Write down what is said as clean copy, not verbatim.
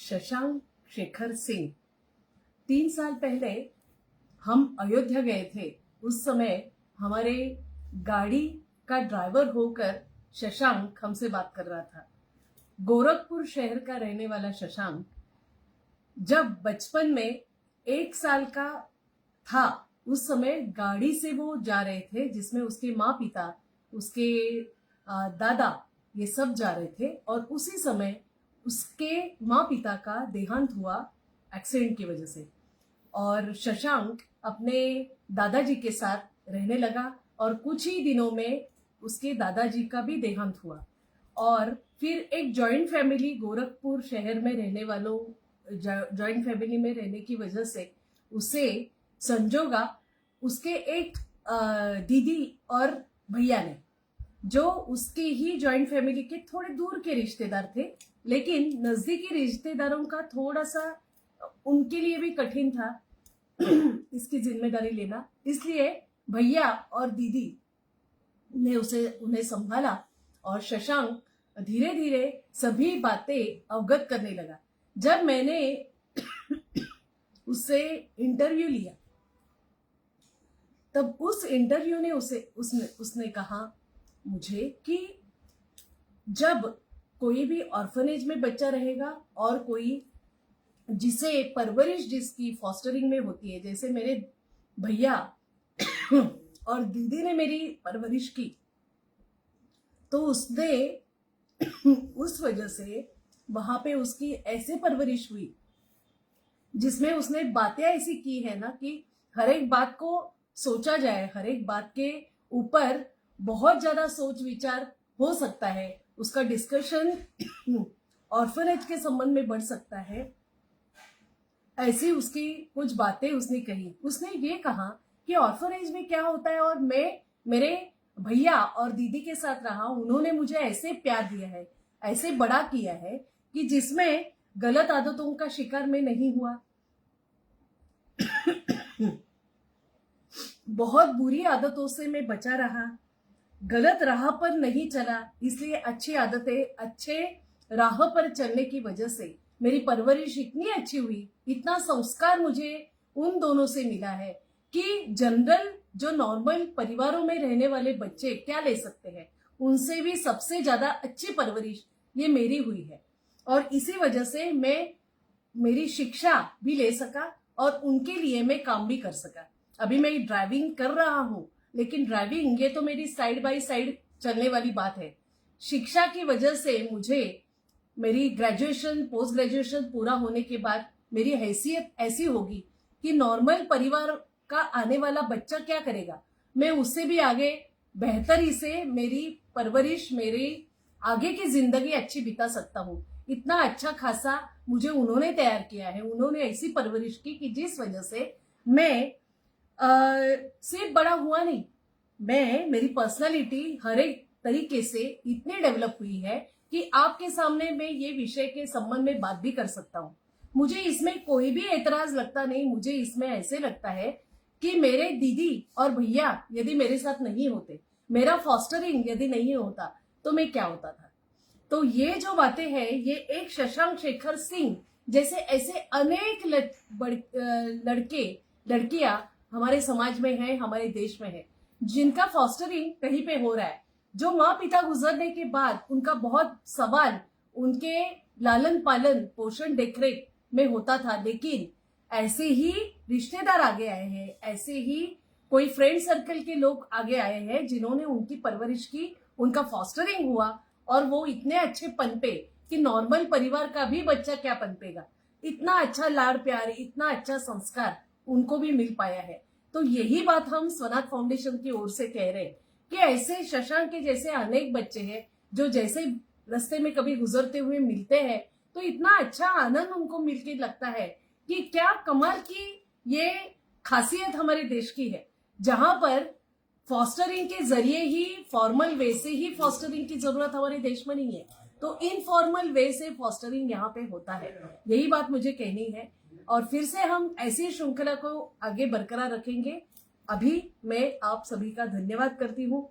शशांक शेखर सिंह। 3 साल पहले हम अयोध्या गए थे। उस समय हमारे गाड़ी का ड्राइवर होकर शशांक हमसे बात कर रहा था। गोरखपुर शहर का रहने वाला शशांक जब बचपन में 1 साल का था, उस समय गाड़ी से वो जा रहे थे जिसमें उसके माँ पिता, उसके दादा, ये सब जा रहे थे। और उसी समय उसके माँ पिता का देहांत हुआ एक्सीडेंट की वजह से। और शशांक अपने दादाजी के साथ रहने लगा और कुछ ही दिनों में उसके दादाजी का भी देहांत हुआ। और फिर एक जॉइंट फैमिली, गोरखपुर शहर में रहने वालों जॉइंट फैमिली में रहने की वजह से उसे संजोगा उसके एक दीदी और भैया ने, जो उसके ही जॉइंट फैमिली के थोड़े दूर के रिश्तेदार थे, लेकिन नजदीकी रिश्तेदारों का थोड़ा सा उनके लिए भी कठिन था इसकी जिम्मेदारी लेना। इसलिए भैया और दीदी ने उन्हें संभाला और शशांक धीरे धीरे सभी बातें अवगत करने लगा। जब मैंने उससे इंटरव्यू लिया, तब उस इंटरव्यू ने उसने कहा मुझे कि जब कोई भी ऑर्फनेज में बच्चा रहेगा और कोई जिसे परवरिश जिसकी फॉस्टरिंग में होती है, जैसे मेरे भैया और दीदी ने मेरी परवरिश की, तो उसने उस वजह से वहां पे उसकी ऐसे परवरिश हुई जिसमें उसने बातें ऐसी की है ना कि हर एक बात को सोचा जाए, हर एक बात के ऊपर बहुत ज्यादा सोच विचार हो सकता है, उसका डिस्कशन ऑर्फनेज के संबंध में बढ़ सकता है। ऐसी उसकी कुछ बातें उसने कही। उसने ये कहा कि ऑर्फनेज में क्या होता है, और मैं मेरे भैया और दीदी के साथ रहा, उन्होंने मुझे ऐसे प्यार दिया है, ऐसे बड़ा किया है कि जिसमें गलत आदतों का शिकार मैं नहीं हुआ, बहुत बुरी आदतों से मैं बचा रहा, गलत राह पर नहीं चला। इसलिए अच्छी आदतें, अच्छे राह पर चलने की वजह से मेरी परवरिश इतनी अच्छी हुई, इतना संस्कार मुझे उन दोनों से मिला है कि जनरल जो नॉर्मल परिवारों में रहने वाले बच्चे क्या ले सकते हैं, उनसे भी सबसे ज्यादा अच्छी परवरिश ये मेरी हुई है। और इसी वजह से मैं मेरी शिक्षा भी ले सका और उनके लिए मैं काम भी कर सका। अभी मैं ड्राइविंग कर रहा हूँ, लेकिन ड्राइविंग ये तो मेरी साइड बाय साइड चलने वाली बात है। शिक्षा की वजह से मुझे मेरी ग्रेजुएशन, पोस्ट ग्रेजुएशन पूरा होने के बाद मेरी हैसियत ऐसी होगी कि नॉर्मल परिवार का आने वाला बच्चा क्या करेगा, मैं उससे भी आगे बेहतरी से मेरी परवरिश, मेरी आगे की जिंदगी अच्छी बिता सकता हूँ। इतना अच्छा खासा मुझे उन्होंने तैयार किया है, उन्होंने ऐसी परवरिश की कि जिस वजह से मैं सिर्फ बड़ा हुआ नहीं, मेरी पर्सनालिटी हर एक तरीके से इतनी डेवलप हुई है कि आपके सामने मैं ये विषय के संबंध में बात भी कर सकता हूँ। मुझे इसमें कोई भी एतराज लगता नहीं। मुझे इसमें ऐसे लगता है कि मेरे दीदी और भैया यदि मेरे साथ नहीं होते, मेरा फॉस्टरिंग यदि नहीं होता, तो मैं क्या होता था। तो ये जो बातें हैं, ये एक शशांक शेखर सिंह जैसे ऐसे अनेक लड़के लड़कियां हमारे समाज में है, हमारे देश में है, जिनका फॉस्टरिंग कहीं पे हो रहा है। जो माँ पिता गुजरने के बाद उनका बहुत सवाल उनके लालन पालन, पोषण, देखरेख में होता था, लेकिन ऐसे ही रिश्तेदार आगे आए हैं, ऐसे ही कोई फ्रेंड सर्कल के लोग आगे आए हैं जिन्होंने उनकी परवरिश की, उनका फॉस्टरिंग हुआ और वो इतने अच्छे पनपे कि नॉर्मल परिवार का भी बच्चा क्या पनपेगा। इतना अच्छा लाड़ प्यार, इतना अच्छा संस्कार उनको भी मिल पाया है। तो यही बात हम स्वनाथ फाउंडेशन की ओर से कह रहे हैं कि ऐसे शशांक के जैसे अनेक बच्चे हैं जो जैसे रास्ते में कभी गुजरते हुए मिलते हैं, तो इतना अच्छा आनंद उनको मिलके लगता है कि क्या कमाल की ये खासियत हमारे देश की है, जहां पर फॉस्टरिंग के जरिए ही, फॉर्मल वे से ही फॉस्टरिंग की जरूरत हमारे देश में नहीं है, तो इनफॉर्मल वे से फॉस्टरिंग यहाँ पे होता है। यही बात मुझे कहनी है और फिर से हम ऐसी श्रृंखला को आगे बरकरार रखेंगे। अभी मैं आप सभी का धन्यवाद करती हूँ।